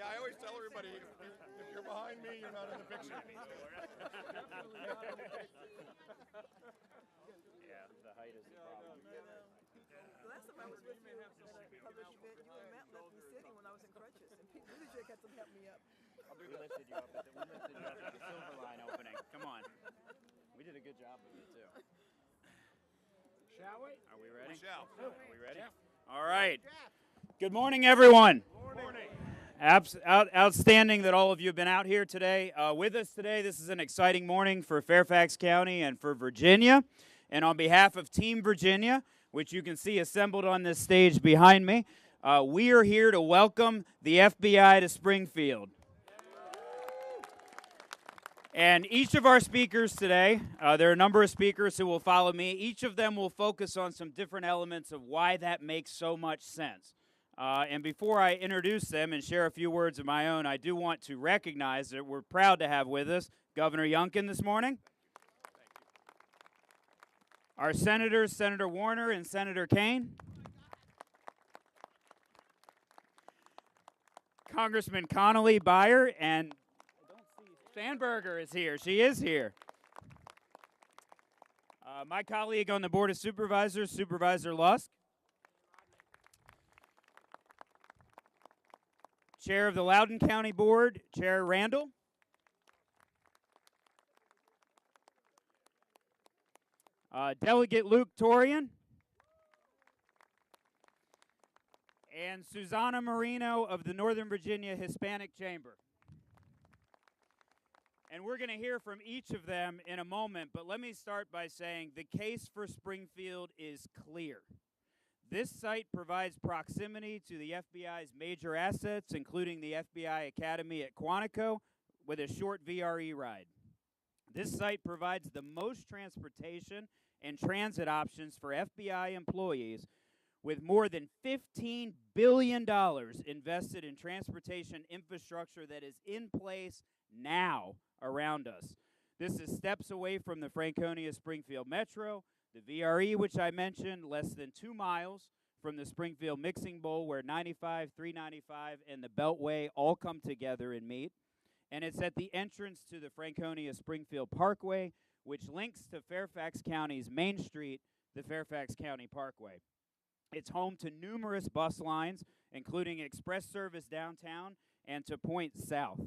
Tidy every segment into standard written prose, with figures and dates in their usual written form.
I always tell everybody, if you're behind me, you're not in the picture. Yeah, the height is the problem. The last time I was with you at a published event, you and Matt left me sitting when I was in crutches, and Pete Buttigieg had to help me up. We lifted you up at the Silver Line opening. Come on. We did a good job of it, too. Shall we? Are we ready? We shall. Are we ready? All right. Good morning, everyone. Good morning. Outstanding that all of you have been out here today. With us today, this is an exciting morning for Fairfax County and for Virginia. And on behalf of Team Virginia, which you can see assembled on this stage behind me, we are here to welcome the FBI to Springfield. And each of our speakers today, there are a number of speakers who will follow me. Each of them will focus on some different elements of why that makes so much sense. And before I introduce them and share a few words of my own, I do want to recognize that we're proud to have with us Governor Youngkin this morning. Our senators, Senator Warner and Senator Kaine. Congressman Connolly Byer and Sandberger is here. She is here. My colleague on the Board of Supervisors, Supervisor Lusk. Chair of the Loudoun County Board, Chair Randall. Delegate Luke Torian. And Susanna Marino of the Northern Virginia Hispanic Chamber. And we're going to hear from each of them in a moment, but let me start by saying the case for Springfield is clear. This site provides proximity to the FBI's major assets, including the FBI Academy at Quantico, with a short VRE ride. This site provides the most transportation and transit options for FBI employees, with more than $15 billion invested in transportation infrastructure that is in place now around us. This is steps away from the Franconia-Springfield Metro, the VRE, which I mentioned, less than 2 miles from the Springfield Mixing Bowl, where 95, 395, and the Beltway all come together and meet. And it's at the entrance to the Franconia-Springfield Parkway, which links to Fairfax County's Main Street, the Fairfax County Parkway. It's home to numerous bus lines, including express service downtown and to Point South.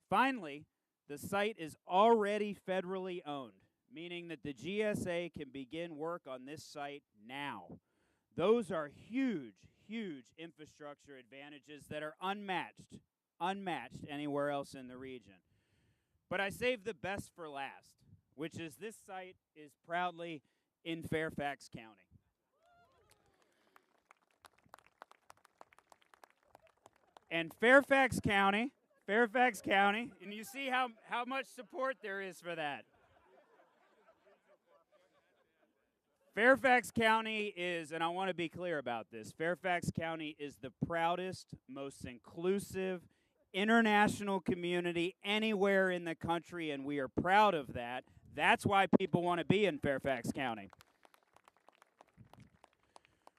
Finally, the site is already federally owned, meaning that the GSA can begin work on this site now. Those are huge, huge infrastructure advantages that are unmatched anywhere else in the region. But I saved the best for last, which is this site is proudly in Fairfax County. And Fairfax County, and you see how much support there is for that. Fairfax County is, and I want to be clear about this, Fairfax County is the proudest, most inclusive, international community anywhere in the country, and we are proud of that. That's why people want to be in Fairfax County.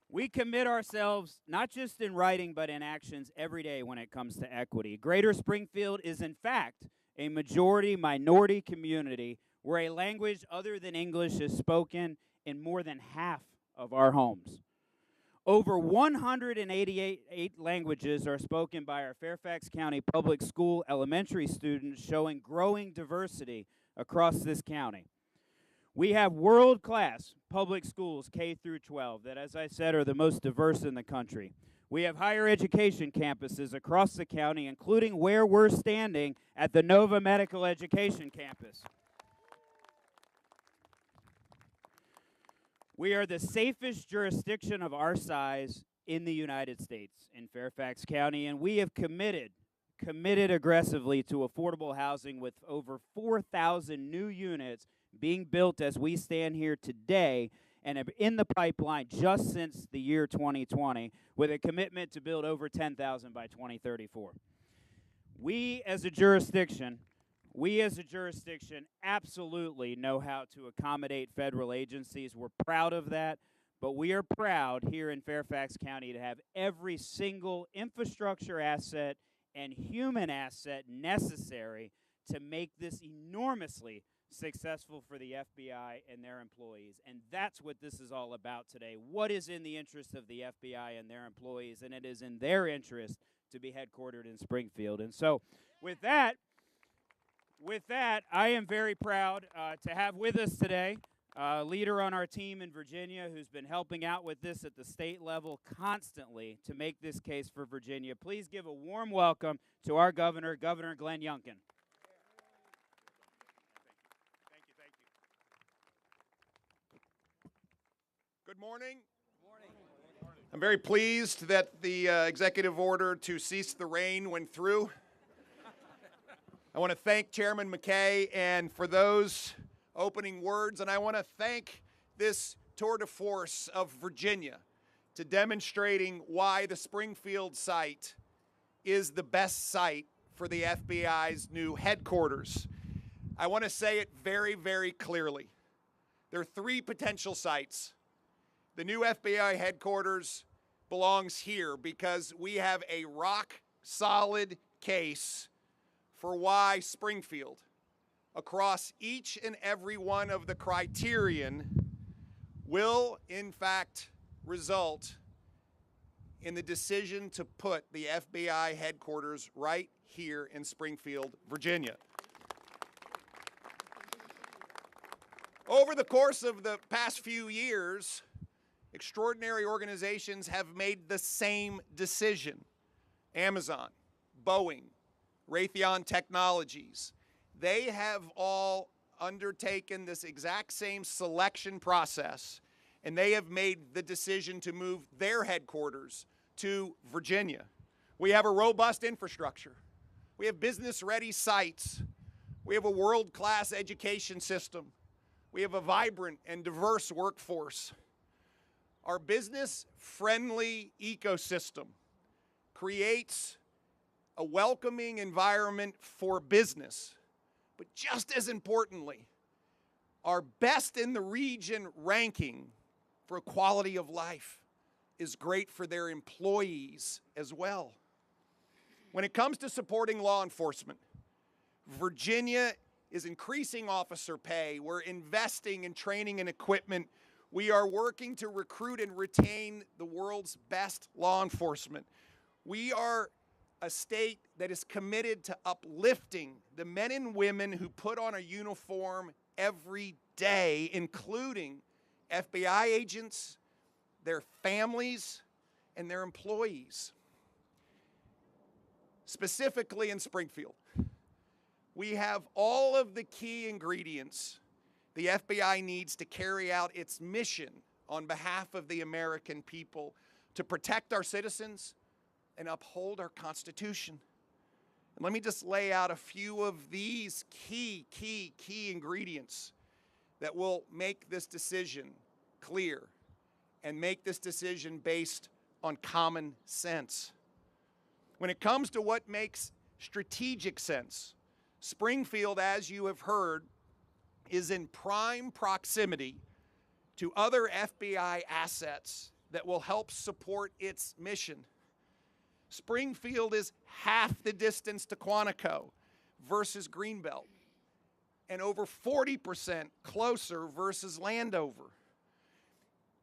We commit ourselves, not just in writing, but in actions every day when it comes to equity. Greater Springfield is, in fact, a majority-minority community where a language other than English is spoken in more than half of our homes. Over 188 languages are spoken by our Fairfax County Public School elementary students, showing growing diversity across this county. We have world-class public schools, K through 12, that, as I said, are the most diverse in the country. We have higher education campuses across the county, including where we're standing at the Nova Medical Education Campus. We are the safest jurisdiction of our size in the United States, in Fairfax County, and we have committed aggressively to affordable housing with over 4,000 new units being built as we stand here today and in the pipeline just since the year 2020, with a commitment to build over 10,000 by 2034. We as a jurisdiction absolutely know how to accommodate federal agencies. We're proud of that, but we are proud here in Fairfax County to have every single infrastructure asset and human asset necessary to make this enormously successful for the FBI and their employees. And that's what this is all about today. What is in the interest of the FBI and their employees? And it is in their interest to be headquartered in Springfield. And so with that, I am very proud to have with us today a leader on our team in Virginia who's been helping out with this at the state level constantly to make this case for Virginia. Please give a warm welcome to our governor, Governor Glenn Youngkin. Thank you. Good morning. I'm very pleased that the executive order to cease the rain went through. I want to thank Chairman McKay and for those opening words, and I want to thank this tour de force of Virginia to demonstrating why the Springfield site is the best site for the FBI's new headquarters. I want to say it very, very clearly. There are three potential sites. The new FBI headquarters belongs here because we have a rock-solid case for why Springfield, across each and every one of the criterion, will in fact result in the decision to put the FBI headquarters right here in Springfield, Virginia. Over the course of the past few years, extraordinary organizations have made the same decision. Amazon, Boeing, Raytheon Technologies, they have all undertaken this exact same selection process, and they have made the decision to move their headquarters to Virginia. We have a robust infrastructure. We have business-ready sites. We have a world-class education system. We have a vibrant and diverse workforce. Our business-friendly ecosystem creates a welcoming environment for business. But just as importantly, our best in the region ranking for quality of life is great for their employees as well. When it comes to supporting law enforcement, Virginia is increasing officer pay. We're investing in training and equipment. We are working to recruit and retain the world's best law enforcement. We are a state that is committed to uplifting the men and women who put on a uniform every day, including FBI agents, their families, and their employees. Specifically in Springfield, we have all of the key ingredients the FBI needs to carry out its mission on behalf of the American people to protect our citizens and uphold our Constitution. And let me just lay out a few of these key ingredients that will make this decision clear and make this decision based on common sense. When it comes to what makes strategic sense, Springfield, as you have heard, is in prime proximity to other FBI assets that will help support its mission. Springfield is half the distance to Quantico versus Greenbelt, and over 40% closer versus Landover.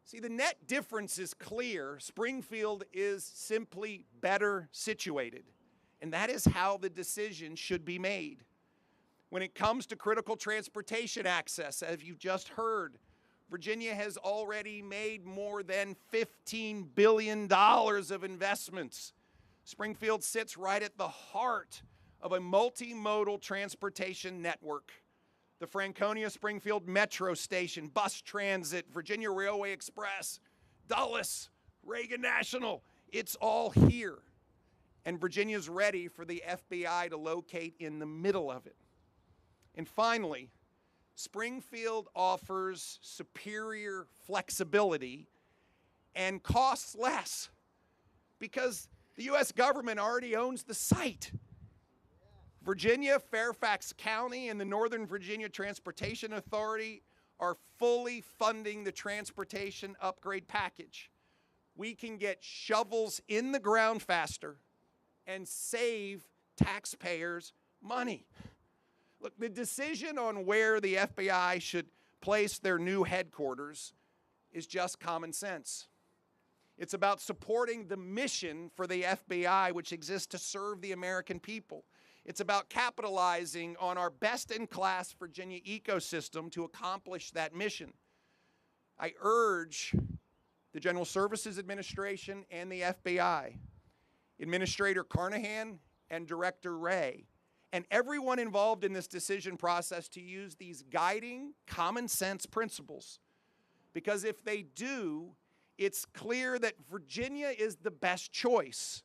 See, the net difference is clear. Springfield is simply better situated, and that is how the decision should be made. When it comes to critical transportation access, as you just heard, Virginia has already made more than $15 billion of investments. Springfield sits right at the heart of a multimodal transportation network. The Franconia-Springfield Metro Station, bus transit, Virginia Railway Express, Dulles, Reagan National, it's all here. And Virginia's ready for the FBI to locate in the middle of it. And finally, Springfield offers superior flexibility and costs less because the U.S. government already owns the site. Virginia, Fairfax County, and the Northern Virginia Transportation Authority are fully funding the transportation upgrade package. We can get shovels in the ground faster, and save taxpayers money. Look, the decision on where the FBI should place their new headquarters is just common sense. It's about supporting the mission for the FBI, which exists to serve the American people. It's about capitalizing on our best-in-class Virginia ecosystem to accomplish that mission. I urge the General Services Administration and the FBI, Administrator Carnahan and Director Wray, and everyone involved in this decision process to use these guiding common sense principles. Because if they do, it's clear that Virginia is the best choice,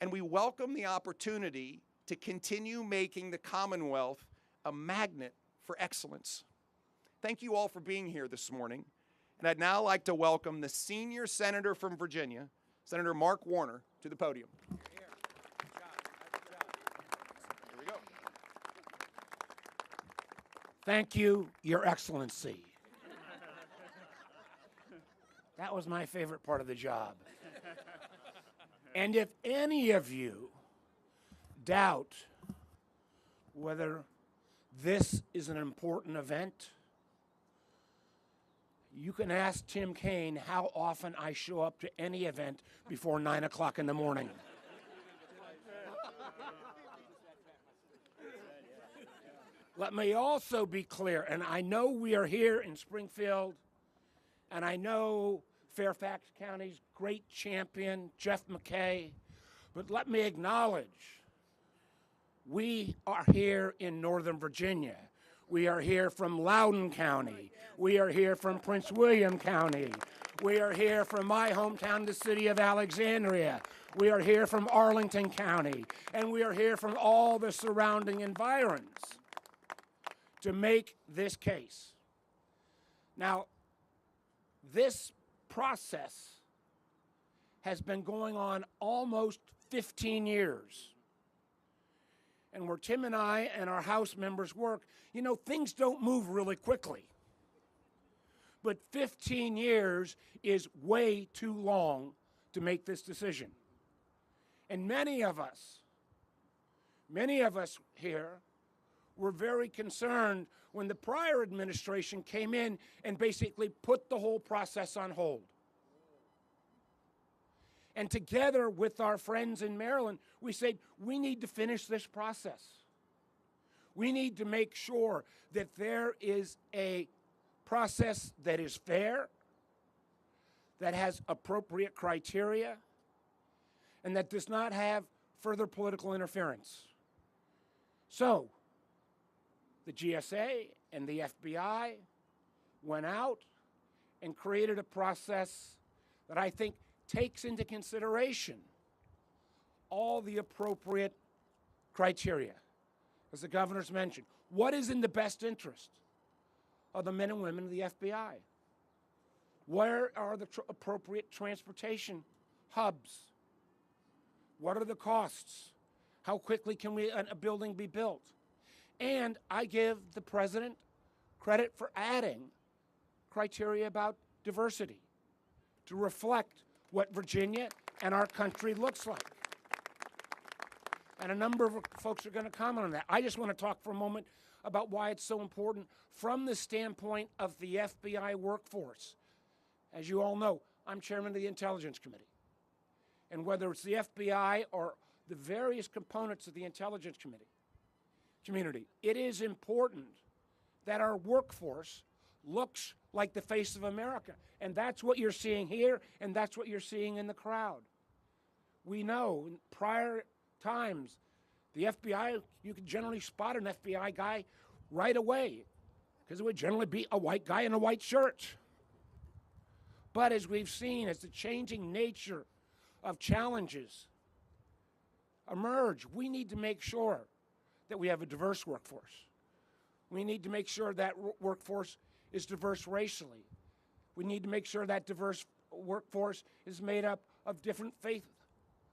and we welcome the opportunity to continue making the Commonwealth a magnet for excellence. Thank you all for being here this morning, and I'd now like to welcome the senior senator from Virginia, Senator Mark Warner, to the podium. Here we go. Thank you, Your Excellency. That was my favorite part of the job. And if any of you doubt whether this is an important event, you can ask Tim Kaine how often I show up to any event before 9 o'clock in the morning. Let me also be clear, and I know we are here in Springfield, and I know Fairfax County's great champion, Jeff McKay, but let me acknowledge we are here in Northern Virginia. We are here from Loudoun County. We are here from Prince William County. We are here from my hometown, the city of Alexandria. We are here from Arlington County. And we are here from all the surrounding environs to make this case. Now, this process has been going on almost 15 years. And where Tim and I and our House members work, you know, things don't move really quickly. But 15 years is way too long to make this decision. And many of us here were very concerned when the prior administration came in and basically put the whole process on hold. And together with our friends in Maryland, we said, we need to finish this process. We need to make sure that there is a process that is fair, that has appropriate criteria, and that does not have further political interference. So, the GSA and the FBI went out and created a process that I think takes into consideration all the appropriate criteria. As the governor's mentioned, what is in the best interest of the men and women of the FBI? Where are the appropriate transportation hubs? What are the costs? How quickly can a building be built? And I give the president credit for adding criteria about diversity to reflect what Virginia and our country looks like. And a number of folks are going to comment on that. I just want to talk for a moment about why it's so important from the standpoint of the FBI workforce. As you all know, I'm chairman of the Intelligence Committee. And whether it's the FBI or the various components of the Intelligence community, it is important that our workforce looks like the face of America. And that's what you're seeing here, and that's what you're seeing in the crowd. We know in prior times, the FBI, you could generally spot an FBI guy right away, because it would generally be a white guy in a white shirt. But as we've seen, as the changing nature of challenges emerge, we need to make sure that we have a diverse workforce. We need to make sure that workforce is diverse racially. We need to make sure that diverse workforce is made up of different faith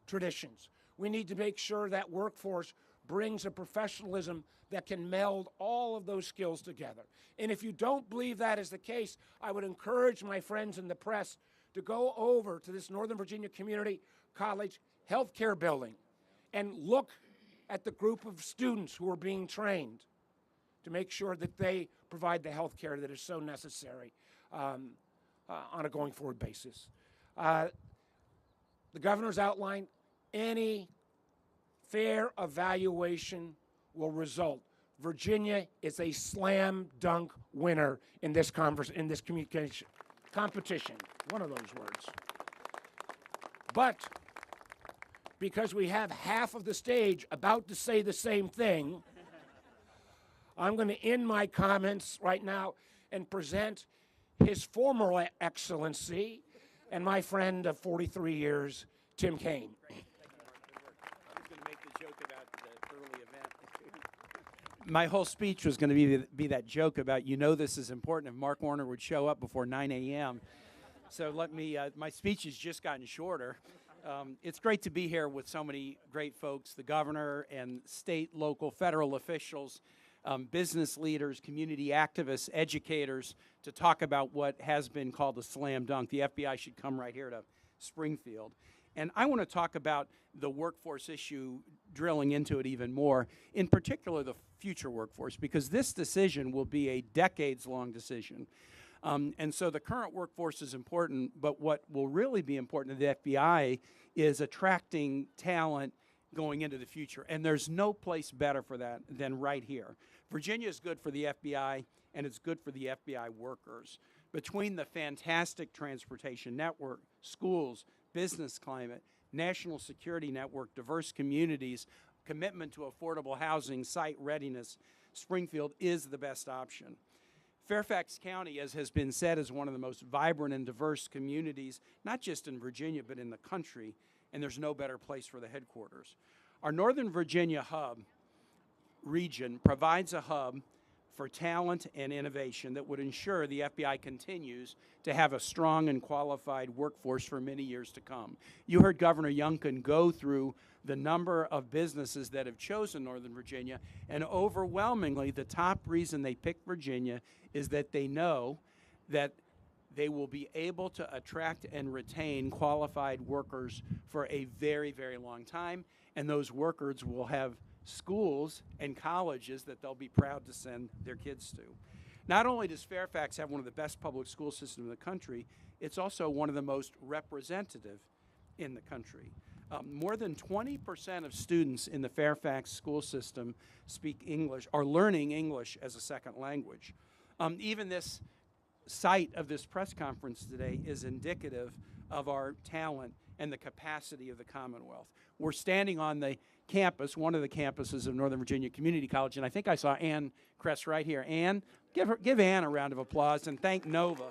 traditions. We need to make sure that workforce brings a professionalism that can meld all of those skills together. And if you don't believe that is the case, I would encourage my friends in the press to go over to this Northern Virginia Community College healthcare building and look at the group of students who are being trained to make sure that they provide the health care that is so necessary on a going forward basis. The governor's outlined any fair evaluation will result. Virginia is a slam dunk winner in this competition. One of those words. But because we have half of the stage about to say the same thing, I'm going to end my comments right now and present His former Excellency and my friend of 43 years, Tim Kaine. My whole speech was going to be that joke about, this is important, if Mark Warner would show up before 9 a.m. So my speech has just gotten shorter. It's great to be here with so many great folks, the governor and state, local, federal officials, business leaders, community activists, educators, to talk about what has been called a slam dunk. The FBI should come right here to Springfield. And I want to talk about the workforce issue, drilling into it even more, in particular the future workforce, because this decision will be a decades-long decision. And so the current workforce is important, but what will really be important to the FBI is attracting talent going into the future. And there's no place better for that than right here. Virginia is good for the FBI, and it's good for the FBI workers. Between the fantastic transportation network, schools, business climate, national security network, diverse communities, commitment to affordable housing, site readiness, Springfield is the best option. Fairfax County, as has been said, is one of the most vibrant and diverse communities, not just in Virginia, but in the country, and there's no better place for the headquarters. Our Northern Virginia hub region provides a hub for talent and innovation that would ensure the FBI continues to have a strong and qualified workforce for many years to come. You heard Governor Youngkin go through the number of businesses that have chosen Northern Virginia, and overwhelmingly the top reason they picked Virginia is that they know that they will be able to attract and retain qualified workers for a very, very long time, and those workers will have schools and colleges that they'll be proud to send their kids to. Not only does Fairfax have one of the best public school systems in the country, it's also one of the most representative in the country. More than 20% of students in the Fairfax school system speak English, are learning English as a second language. Even this site of this press conference today is indicative of our talent and the capacity of the Commonwealth. We're standing on the campus, one of the campuses of Northern Virginia Community College, and I think I saw Ann Kress right here. Ann, give Ann a round of applause and thank Nova.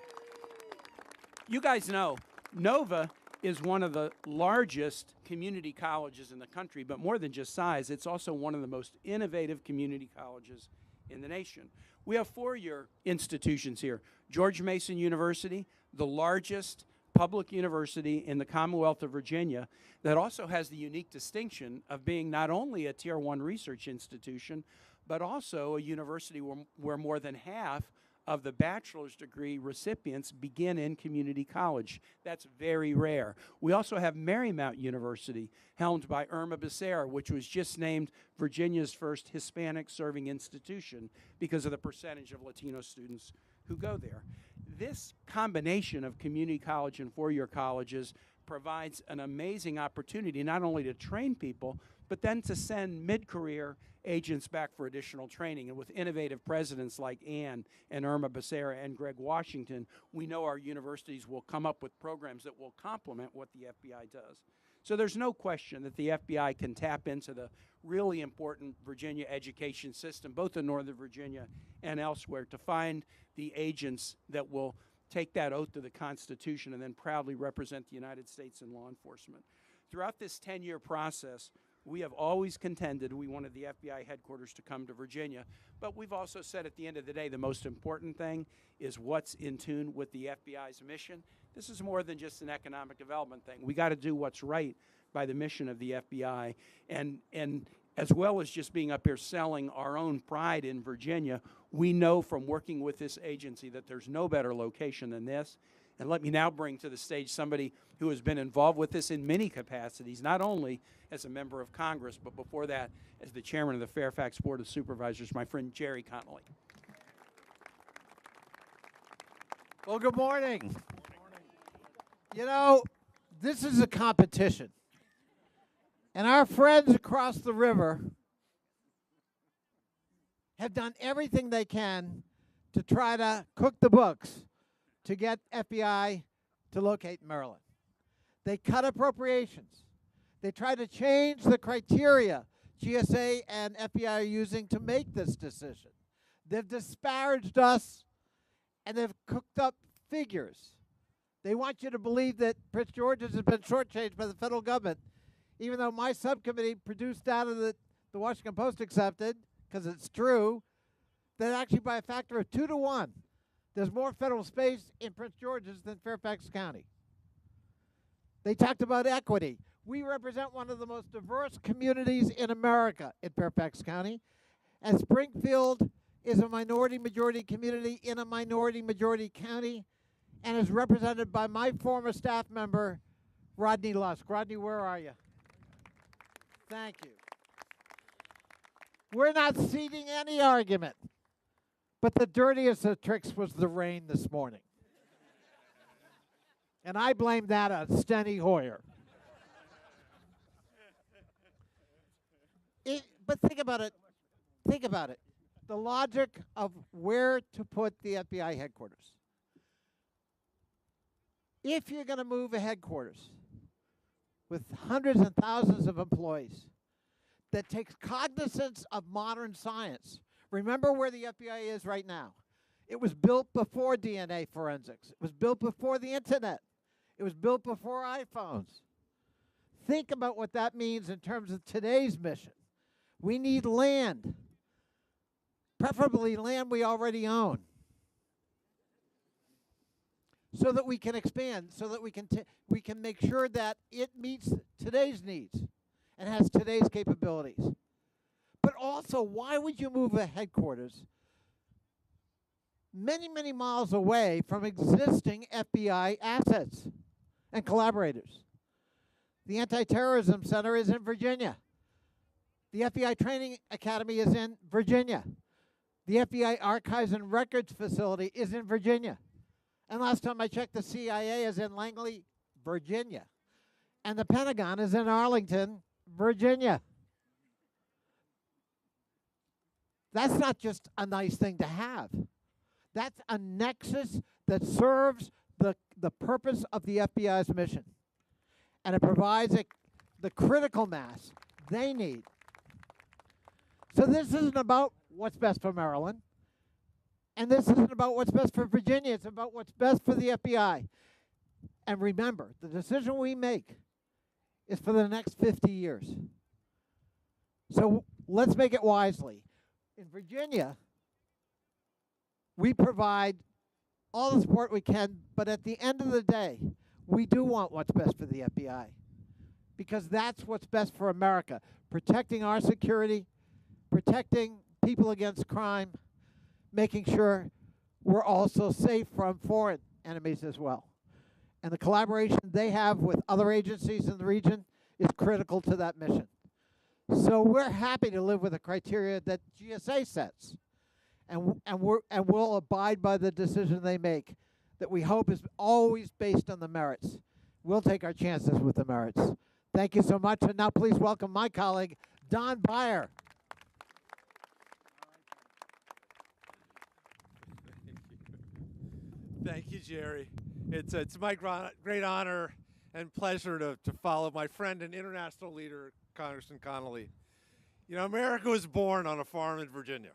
You guys know, Nova is one of the largest community colleges in the country, but more than just size, it's also one of the most innovative community colleges in the nation. We have four-year institutions here. George Mason University, the largest public university in the Commonwealth of Virginia, that also has the unique distinction of being not only a Tier 1 research institution, but also a university where more than half of the bachelor's degree recipients begin in community college. That's very rare. We also have Marymount University, helmed by Irma Becerra, which was just named Virginia's first Hispanic serving institution because of the percentage of Latino students who go there. This combination of community college and four-year colleges provides an amazing opportunity not only to train people, but then to send mid-career agents back for additional training. And with innovative presidents like Ann and Irma Becerra and Greg Washington, we know our universities will come up with programs that will complement what the FBI does. So there's no question that the FBI can tap into the really important Virginia education system, both in Northern Virginia and elsewhere, to find the agents that will take that oath to the Constitution and then proudly represent the United States in law enforcement. Throughout this 10-year process, we have always contended we wanted the FBI headquarters to come to Virginia, but we've also said at the end of the day the most important thing is what's in tune with the FBI's mission. This is more than just an economic development thing. We got to do what's right by the mission of the FBI, and as well as just being up here selling our own pride in Virginia, we know from working with this agency that there's no better location than this, And let me now bring to the stage somebody who has been involved with this in many capacities, not only as a member of Congress, but before that as the chairman of the Fairfax Board of Supervisors, my friend Jerry Connolly. Well, good morning. You know, this is a competition. And our friends across the river have done everything they can to try to cook the books to get FBI to locate Maryland. They cut appropriations. They try to change the criteria GSA and FBI are using to make this decision. They've disparaged us, and they've cooked up figures. They want you to believe that Prince George's has been shortchanged by the federal government, even though my subcommittee produced data that the Washington Post accepted, because it's true, that actually by a factor of 2 to 1, there's more federal space in Prince George's than Fairfax County. They talked about equity. We represent one of the most diverse communities in America in Fairfax County, and Springfield is a minority-majority community in a minority-majority county, and is represented by my former staff member, Rodney Lusk. Rodney, where are you? Thank you. We're not ceding any argument, but the dirtiest of tricks was the rain this morning. And I blame that on Steny Hoyer. But think about it. Think about it. The logic of where to put the FBI headquarters. If you're going to move a headquarters with hundreds and thousands of employees that takes cognizance of modern science, remember where the FBI is right now. It was built before DNA forensics. It was built before the internet. It was built before iPhones. Think about what that means in terms of today's mission. We need land, preferably land we already own, so that we can expand, so that we can make sure that it meets today's needs and has today's capabilities. But also, why would you move a headquarters many, many miles away from existing FBI assets and collaborators? The Anti-Terrorism Center is in Virginia. The FBI Training Academy is in Virginia. The FBI Archives and Records Facility is in Virginia. And last time I checked, the CIA is in Langley, Virginia. And the Pentagon is in Arlington, Virginia. That's not just a nice thing to have. That's a nexus that serves the purpose of the FBI's mission. And it provides the critical mass they need. So this isn't about what's best for Maryland. And this isn't about what's best for Virginia. It's about what's best for the FBI. And remember, the decision we make is for the next 50 years. So let's make it wisely. In Virginia, we provide all the support we can, but at the end of the day, we do want what's best for the FBI, because that's what's best for America, protecting our security, protecting people against crime, making sure we're also safe from foreign enemies as well. And the collaboration they have with other agencies in the region is critical to that mission. So we're happy to live with the criteria that GSA sets, and we'll abide by the decision they make that we hope is always based on the merits. We'll take our chances with the merits. Thank you so much, and now please welcome my colleague, Don Beyer. Thank you, Jerry. It's my great honor and pleasure to follow my friend and international leader, Congressman Connolly. You know, America was born on a farm in Virginia.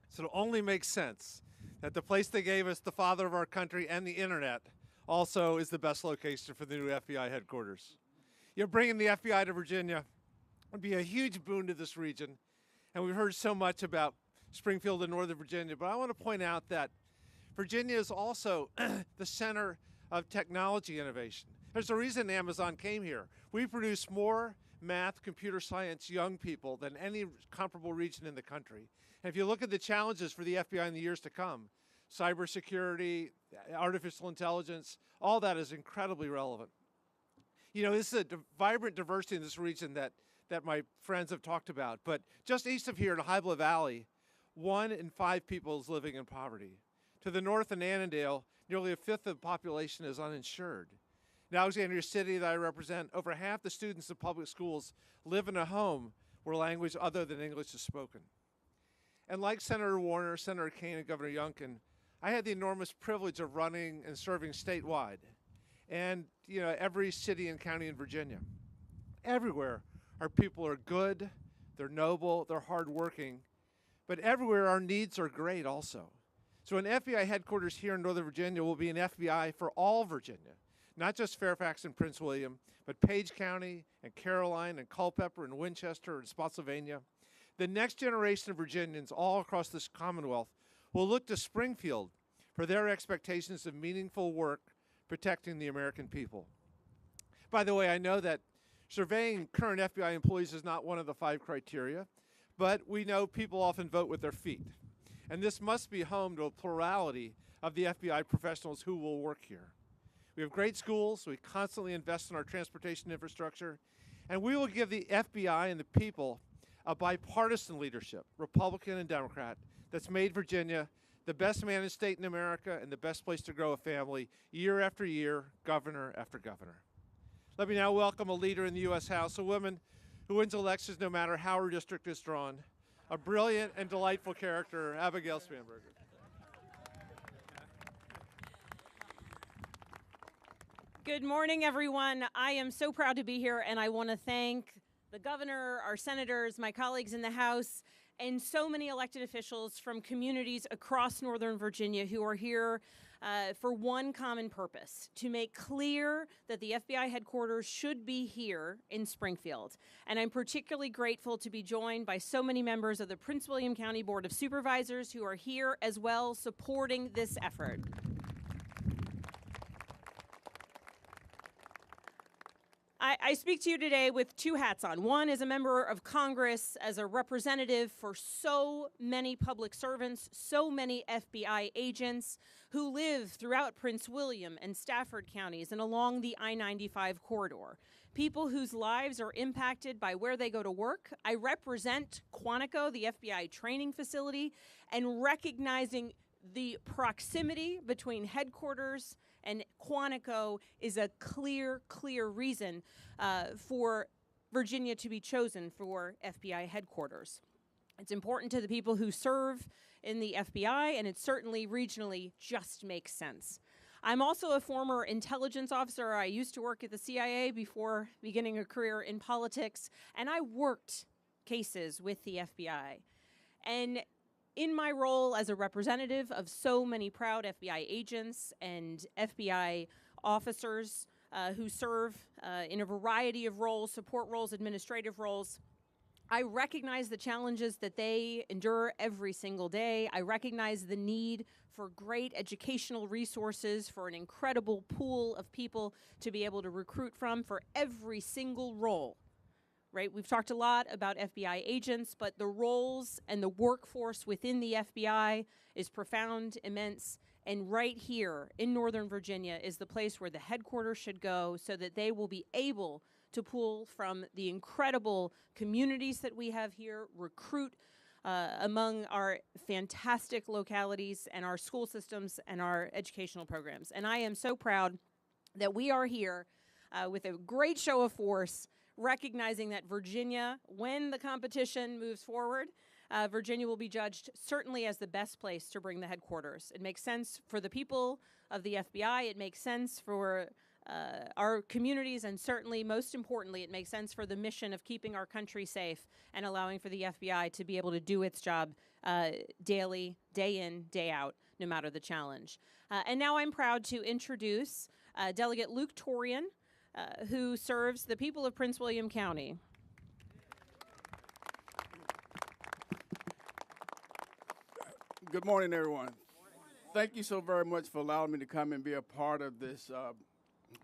So it only makes sense that the place they gave us, the father of our country and the internet, also is the best location for the new FBI headquarters. You know, bringing the FBI to Virginia would be a huge boon to this region. And we've heard so much about Springfield and Northern Virginia, but I want to point out that Virginia is also the center of technology innovation. There's a reason Amazon came here. We produce more math, computer science young people than any comparable region in the country. And if you look at the challenges for the FBI in the years to come, cybersecurity, artificial intelligence, all that is incredibly relevant. You know, this is a vibrant diversity in this region that my friends have talked about. But just east of here in Hybla Valley, 1 in 5 people is living in poverty. To the north in Annandale, nearly a fifth of the population is uninsured. In Alexandria City that I represent, over half the students in public schools live in a home where language other than English is spoken. And like Senator Warner, Senator Kaine, and Governor Youngkin, I had the enormous privilege of running and serving statewide. And, you know, every city and county in Virginia. Everywhere, our people are good, they're noble, they're hardworking, but everywhere our needs are great also. So an FBI headquarters here in Northern Virginia will be an FBI for all Virginia, not just Fairfax and Prince William, but Page County and Caroline and Culpeper and Winchester and Spotsylvania. The next generation of Virginians all across this Commonwealth will look to Springfield for their expectations of meaningful work protecting the American people. By the way, I know that surveying current FBI employees is not one of the 5 criteria, but we know people often vote with their feet. And this must be home to a plurality of the FBI professionals who will work here. We have great schools, we constantly invest in our transportation infrastructure, and we will give the FBI and the people a bipartisan leadership, Republican and Democrat, that's made Virginia the best managed state in America and the best place to grow a family year after year, governor after governor. Let me now welcome a leader in the U.S. House, a woman who wins elections no matter how her district is drawn, a brilliant and delightful character, Abigail Spanberger. Good morning, everyone. I am so proud to be here, and I want to thank the governor, our senators, my colleagues in the House, and so many elected officials from communities across Northern Virginia who are here for one common purpose, to make clear that the FBI headquarters should be here in Springfield. And I'm particularly grateful to be joined by so many members of the Prince William County Board of Supervisors who are here as well supporting this effort. I speak to you today with 2 hats on. One is a member of Congress, as a representative for so many public servants, so many FBI agents who live throughout Prince William and Stafford counties and along the I-95 corridor. People whose lives are impacted by where they go to work. I represent Quantico, the FBI training facility, and recognizing the proximity between headquarters and Quantico is a clear reason for Virginia to be chosen for FBI headquarters. It's important to the people who serve in the FBI, and it certainly regionally just makes sense. I'm also a former intelligence officer. I used to work at the CIA before beginning a career in politics, and I worked cases with the FBI. And in my role as a representative of so many proud FBI agents and FBI officers who serve in a variety of roles, support roles, administrative roles, I recognize the challenges that they endure every single day. I recognize the need for great educational resources, for an incredible pool of people to be able to recruit from for every single role. Right? We've talked a lot about FBI agents, but the roles and the workforce within the FBI is profound, immense, and right here in Northern Virginia is the place where the headquarters should go so that they will be able to pull from the incredible communities that we have here, recruit among our fantastic localities and our school systems and our educational programs. And I am so proud that we are here with a great show of force, recognizing that Virginia, when the competition moves forward, Virginia will be judged certainly as the best place to bring the headquarters. It makes sense for the people of the FBI. It makes sense for our communities, and certainly, most importantly, it makes sense for the mission of keeping our country safe and allowing for the FBI to be able to do its job daily, day in, day out, no matter the challenge. And now I'm proud to introduce Delegate Luke Torian, who serves the people of Prince William County. Good morning, everyone. Thank you so very much for allowing me to come and be a part of this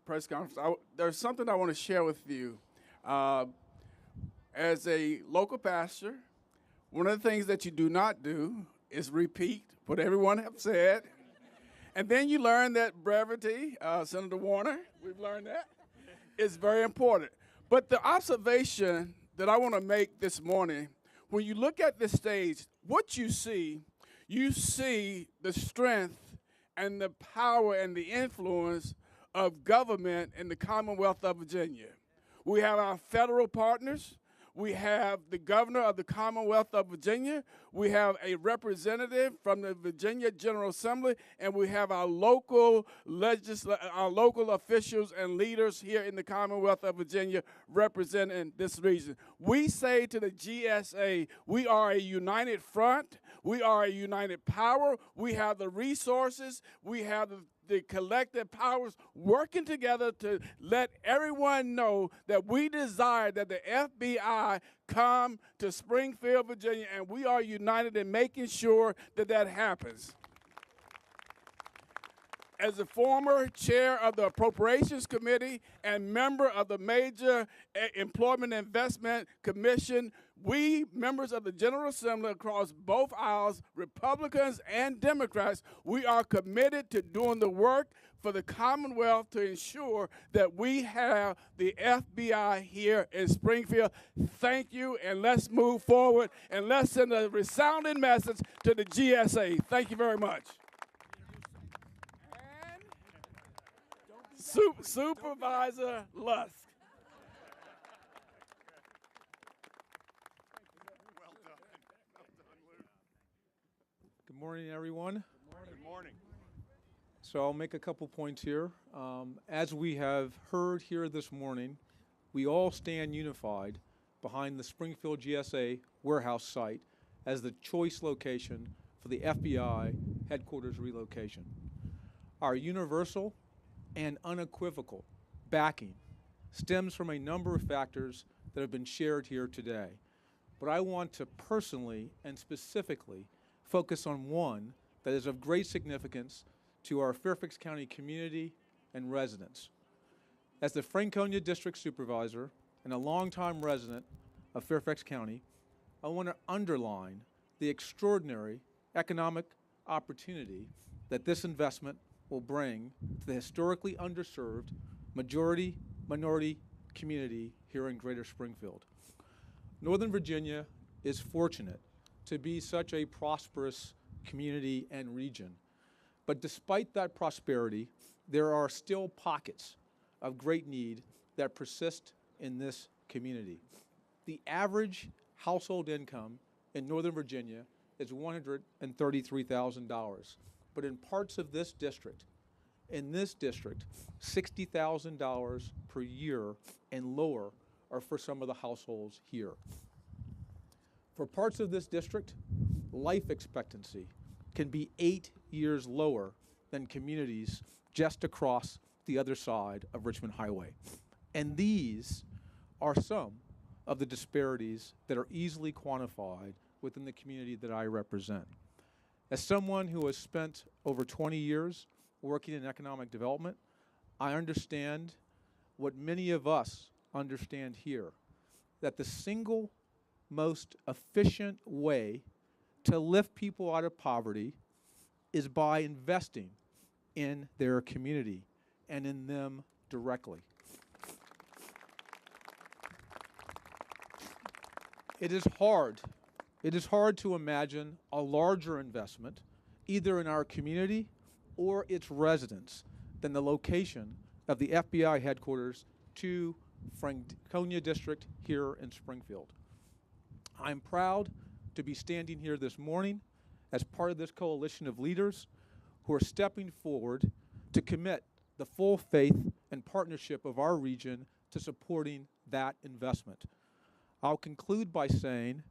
press conference. There's something I want to share with you. As a local pastor, one of the things that you do not do is repeat what everyone has said. And then you learn that brevity, Senator Warner, we've learned that, is very important. But the observation that I want to make this morning, when you look at this stage, what you see the strength and the power and the influence of government in the Commonwealth of Virginia. We have our federal partners. We have the governor of the Commonwealth of Virginia. We have a representative from the Virginia General Assembly, and we have our local officials and leaders here in the Commonwealth of Virginia representing this region. We say to the GSA, we are a united front. We are a united power. We have the resources. We have the collective powers working together to let everyone know that we desire that the FBI come to Springfield, Virginia, and we are united in making sure that that happens. As a former chair of the Appropriations Committee and member of the Major Employment Investment Commission, we, members of the General Assembly across both aisles, Republicans and Democrats, we are committed to doing the work for the Commonwealth to ensure that we have the FBI here in Springfield. Thank you, and let's move forward, and let's send a resounding message to the GSA. Thank you very much. Supervisor Lusk. Good morning, everyone. Good morning. So I'll make a couple points here. As we have heard here this morning, we all stand unified behind the Springfield GSA warehouse site as the choice location for the FBI headquarters relocation. Our universal and unequivocal backing stems from a number of factors that have been shared here today. But I want to personally and specifically focus on one that is of great significance to our Fairfax County community and residents. As the Franconia District Supervisor and a longtime resident of Fairfax County, I want to underline the extraordinary economic opportunity that this investment will bring to the historically underserved majority-minority community here in Greater Springfield. Northern Virginia is fortunate to be such a prosperous community and region. But despite that prosperity, there are still pockets of great need that persist in this community. The average household income in Northern Virginia is $133,000. But in parts of this district, $60,000 per year and lower are for some of the households here. For parts of this district, life expectancy can be 8 years lower than communities just across the other side of Richmond Highway. And these are some of the disparities that are easily quantified within the community that I represent. As someone who has spent over 20 years working in economic development, I understand what many of us understand here, that the single most efficient way to lift people out of poverty is by investing in their community and in them directly. It is hard to imagine a larger investment, either in our community or its residents, than the location of the FBI headquarters to Franconia District here in Springfield. I'm proud to be standing here this morning as part of this coalition of leaders who are stepping forward to commit the full faith and partnership of our region to supporting that investment. I'll conclude by saying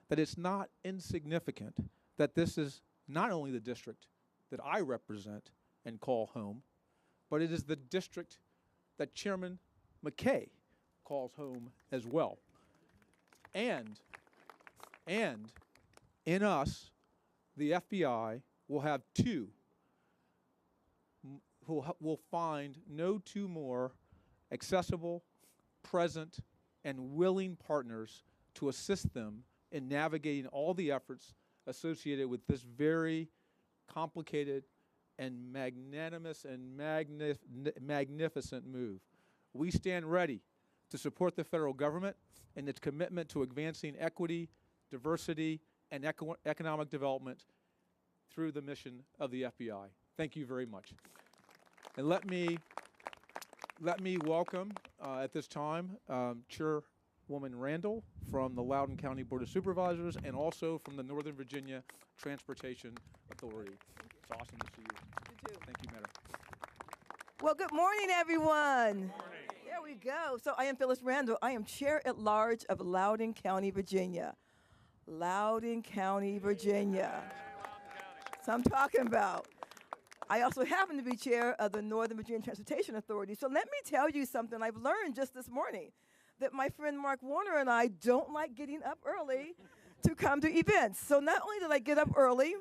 that it's not insignificant that this is not only the district that I represent and call home, but it is the district that Chairman McKay calls home as well. And in us, the FBI will have will find no two more accessible, present, and willing partners to assist them in navigating all the efforts associated with this very complicated and magnanimous and magnificent move. We stand ready to support the federal government in its commitment to advancing equity, diversity, and economic development through the mission of the FBI. Thank you very much. And let me welcome at this time Chairwoman Randall from the Loudoun County Board of Supervisors and also from the Northern Virginia Transportation Authority. It's awesome to see you. You too. Thank you, Madam. Well, good morning, everyone. There we go. So I am Phyllis Randall. I am Chair at Large of Loudoun County, Virginia. Loudoun County, Virginia. That's what I'm talking about. I also happen to be chair of the Northern Virginia Transportation Authority. So let me tell you something I've learned just this morning, that my friend Mark Warner and I don't like getting up early to come to events. So not only did I get up early,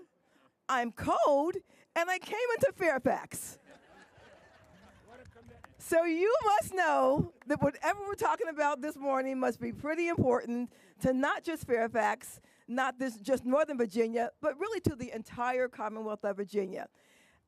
I'm cold, and I came into Fairfax. So you must know that whatever we're talking about this morning must be pretty important to not just Fairfax, not just Northern Virginia, but really to the entire Commonwealth of Virginia.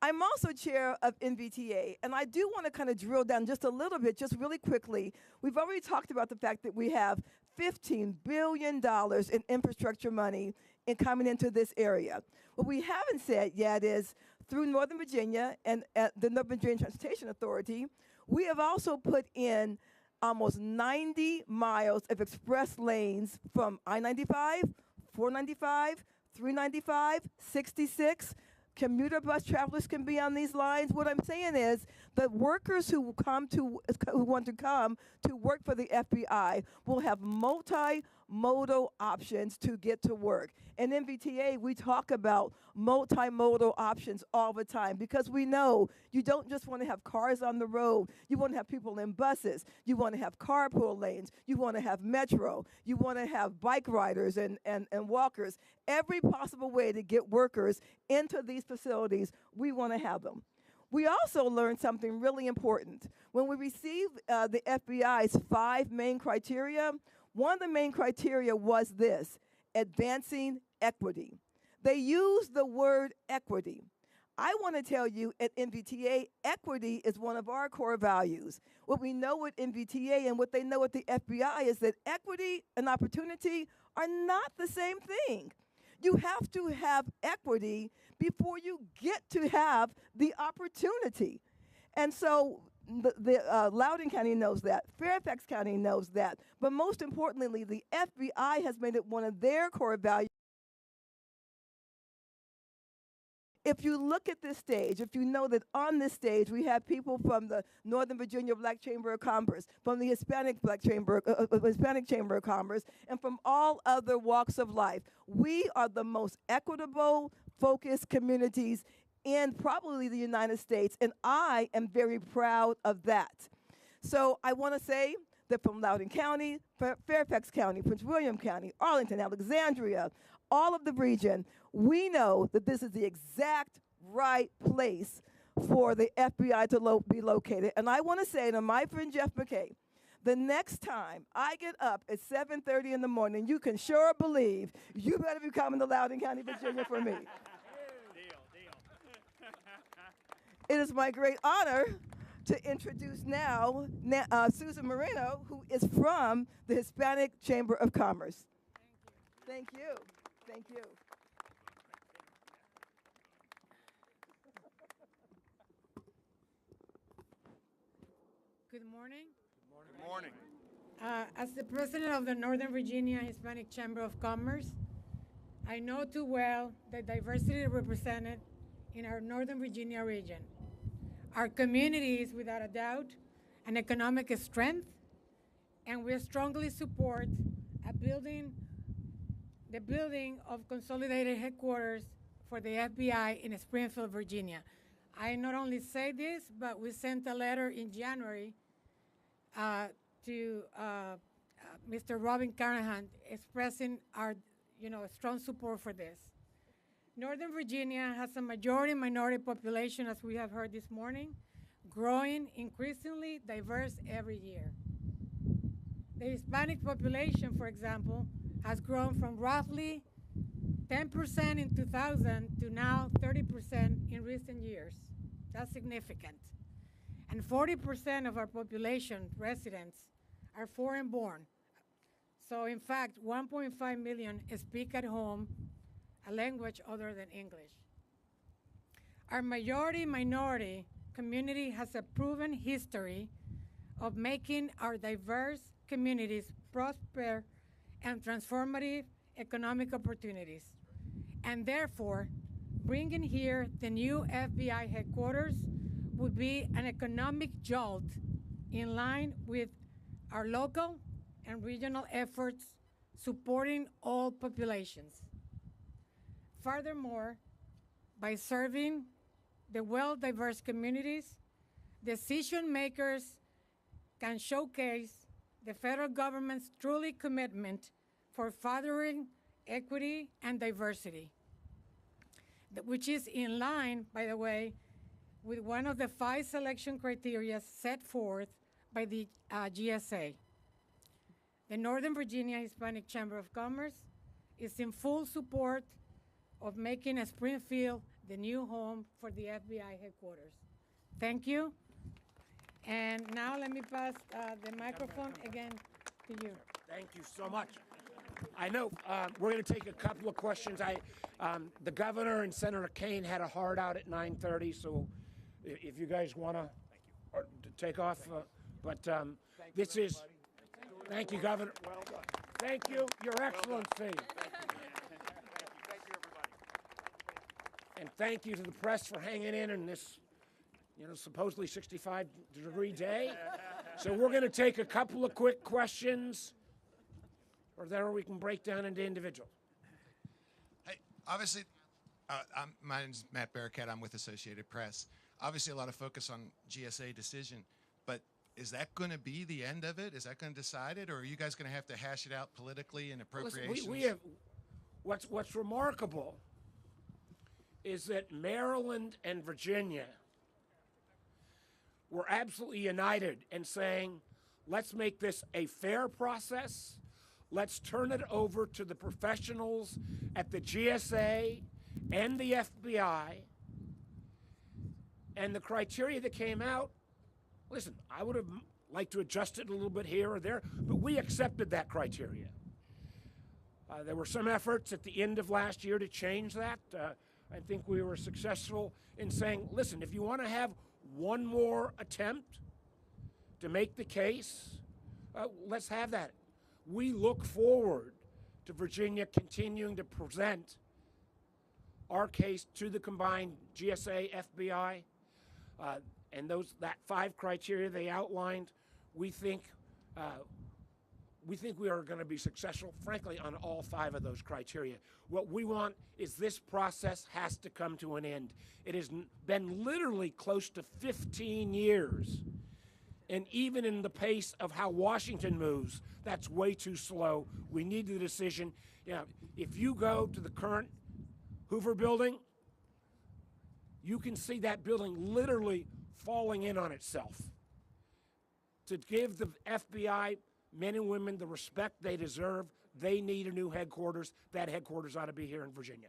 I'm also chair of NVTA, and I do want to kind of drill down just a little bit, just really quickly. We've already talked about the fact that we have $15 billion in infrastructure money coming into this area. What we haven't said yet is through Northern Virginia and the Northern Virginia Transportation Authority, we have also put in almost 90 miles of express lanes from I-95, 495, 395, 66. Commuter bus travelers can be on these lines. What I'm saying is the workers who want to come to work for the FBI will have multimodal options to get to work. In MVTA, we talk about multimodal options all the time because we know you don't just want to have cars on the road. You want to have people in buses. You want to have carpool lanes. You want to have metro. You want to have bike riders and walkers. Every possible way to get workers into these facilities, we want to have them. We also learned something really important. When we received the FBI's 5 main criteria, one of the main criteria was this: advancing equity. They used the word equity. I want to tell you at NVTA, equity is one of our core values. What we know at NVTA and what they know at the FBI is that equity and opportunity are not the same thing. You have to have equity before you get to have the opportunity. And so Loudoun County knows that. Fairfax County knows that. But most importantly, the FBI has made it one of their core values. If you look at this stage, if you know that on this stage we have people from the Northern Virginia Black Chamber of Commerce, from the Hispanic Chamber of Commerce, and from all other walks of life, we are the most equitable, focused communities in probably the United States, and I am very proud of that. So I want to say that from Loudoun County, Fairfax County, Prince William County, Arlington, Alexandria, all of the region, we know that this is the exact right place for the FBI to be located. And I want to say to my friend Jeff McKay, the next time I get up at 7:30 in the morning, you can sure believe you better be coming to Loudoun County, Virginia for me. It is my great honor to introduce now Susan Moreno, who is from the Hispanic Chamber of Commerce. Thank you. Thank you. Good morning. Good morning. As the president of the Northern Virginia Hispanic Chamber of Commerce, I know too well the diversity represented in our Northern Virginia region. Our community is without a doubt an economic strength, and we strongly support the building of consolidated headquarters for the FBI in Springfield, Virginia. I not only say this, but we sent a letter in January to Mr. Robin Carnahan expressing our strong support for this. Northern Virginia has a majority-minority population, as we have heard this morning, growing increasingly diverse every year. The Hispanic population, for example, has grown from roughly 10% in 2000 to now 30% in recent years. That's significant. And 40% of our population, residents, are foreign born. So in fact, 1.5 million speak at home a language other than English. Our majority-minority community has a proven history of making our diverse communities prosper and transformative economic opportunities. And therefore, bringing here the new FBI headquarters would be an economic jolt in line with our local and regional efforts supporting all populations. Furthermore, by serving the well-diverse communities, decision makers can showcase the federal government's truly commitment for furthering equity and diversity, which is in line, by the way, with one of the 5 selection criteria set forth by the GSA. The Northern Virginia Hispanic Chamber of Commerce is in full support of making Springfield the new home for the FBI headquarters. Thank you. And now let me pass the microphone again to you. Thank you so much. I know we're going to take a couple of questions. The governor and Senator Kaine had a hard out at 9:30, so if you guys want to take off, this is. Thank you, Governor. Well done. Thank you, Your Excellency. Thank you, everybody. And thank you to the press for hanging in this, supposedly 65-degree day. So we're going to take a couple of quick questions, or there we can break down into individual. Hey, obviously, my name's Matt Bearcat. I'm with Associated Press. Obviously, a lot of focus on GSA decision, but is that going to be the end of it? Is that going to decide it, or are you guys going to have to hash it out politically in appropriations? Listen, we have what's remarkable is that Maryland and Virginia were absolutely united in saying, let's make this a fair process. Let's turn it over to the professionals at the GSA and the FBI. And the criteria that came out, listen, I would have liked to adjust it a little bit here or there, but we accepted that criteria. There were some efforts at the end of last year to change that. I think we were successful in saying, listen, if you want to have one more attempt to make the case, let's have that. We look forward to Virginia continuing to present our case to the combined GSA, FBI, and that 5 criteria they outlined. We think we are going to be successful, frankly, on all 5 of those criteria. What we want is this process has to come to an end. It has been literally close to 15 years. And even in the pace of how Washington moves, that's way too slow. We need the decision. If you go to the current Hoover building, you can see that building literally falling in on itself. To give the FBI men and women the respect they deserve, they need a new headquarters. That headquarters ought to be here in Virginia.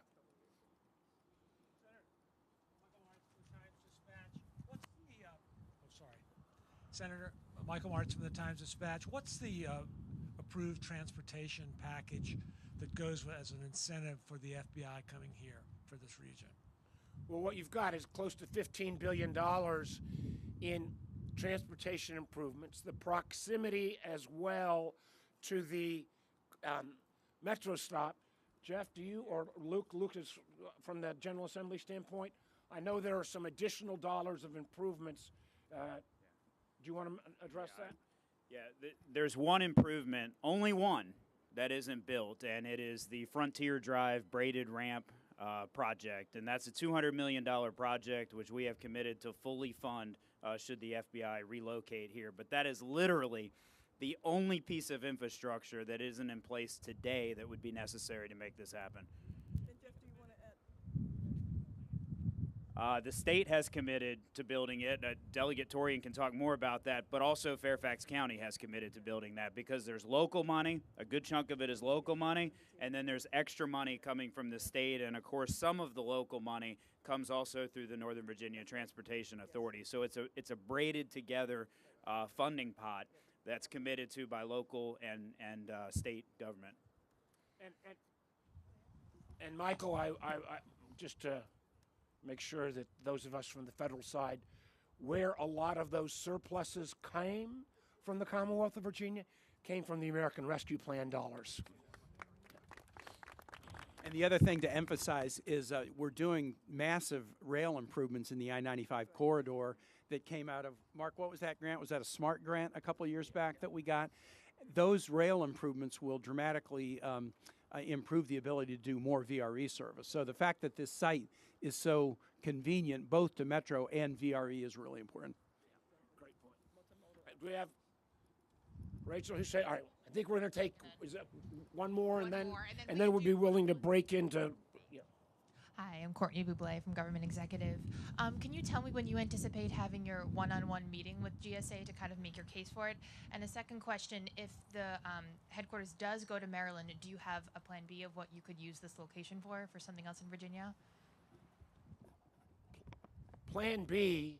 Senator Michael Martz from the Times-Dispatch. What's the approved transportation package that goes as an incentive for the FBI coming here for this region? Well, what you've got is close to $15 billion in transportation improvements, the proximity as well to the metro stop. Jeff, do you or Luke is from the General Assembly standpoint? I know there are some additional dollars of improvements. Do you want to address that? Yeah, there's one improvement, only one, that isn't built, and it is the Frontier Drive braided ramp project. And that's a $200 million project, which we have committed to fully fund should the FBI relocate here. But that is literally the only piece of infrastructure that isn't in place today that would be necessary to make this happen. And Jeff, do you want to The state has committed to building it. Delegate Torian can talk more about that, but also Fairfax County has committed to building that because there's local money. A good chunk of it is local money, and then there's extra money coming from the state, and of course some of the local money comes also through the Northern Virginia Transportation Authority. So it's a braided together funding pot that's committed to by local and state government. And Michael, I just to make sure that those of us from the federal side, where a lot of those surpluses came from the Commonwealth of Virginia, came from the American Rescue Plan dollars. And the other thing to emphasize is we're doing massive rail improvements in the I-95 corridor that came out of, Mark, what was that grant? Was that a SMART grant a couple of years back that we got? Those rail improvements will dramatically improve the ability to do more VRE service. So the fact that this site is so convenient both to Metro and VRE is really important. Great point. Do we have Rachel who say, all right, I think we're going to take one more, and then we'll be willing to break into. Hi, I'm Courtney Bublé from Government Executive. Can you tell me when you anticipate having your one-on-one meeting with GSA to kind of make your case for it? And a second question, if the headquarters does go to Maryland, do you have a plan B of what you could use this location for something else in Virginia? Plan B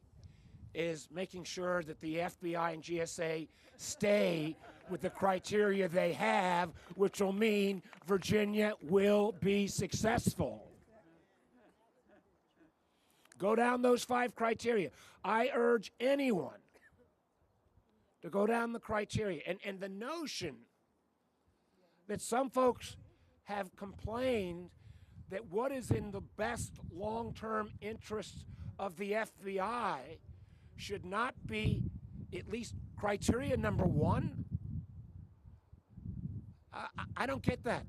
is making sure that the FBI and GSA stay with the criteria they have, which will mean Virginia will be successful. Go down those 5 criteria. I urge anyone to go down the criteria. And the notion that some folks have complained that what is in the best long-term interests of the FBI should not be at least criteria number 1. I don't get that.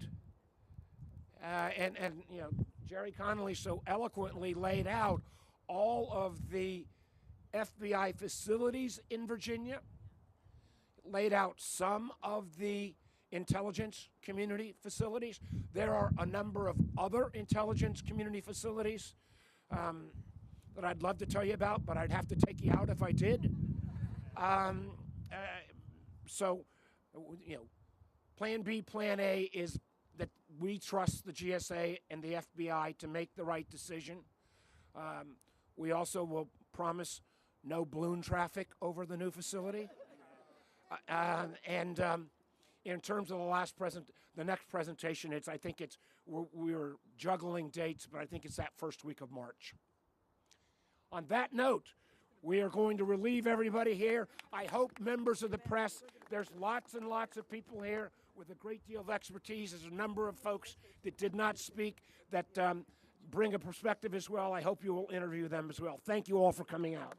And you know, Jerry Connolly so eloquently laid out all of the FBI facilities in Virginia, laid out some of the intelligence community facilities. There are a number of other intelligence community facilities that I'd love to tell you about, but I'd have to take you out if I did. So, you know, Plan B, Plan A is that we trust the GSA and the FBI to make the right decision. We also will promise no balloon traffic over the new facility. In terms of the next presentation, we're juggling dates, but I think it's that first week of March. On that note, we are going to relieve everybody here. I hope members of the press, there's lots and lots of people here with a great deal of expertise. There's a number of folks that did not speak that bring a perspective as well. I hope you will interview them as well. Thank you all for coming out.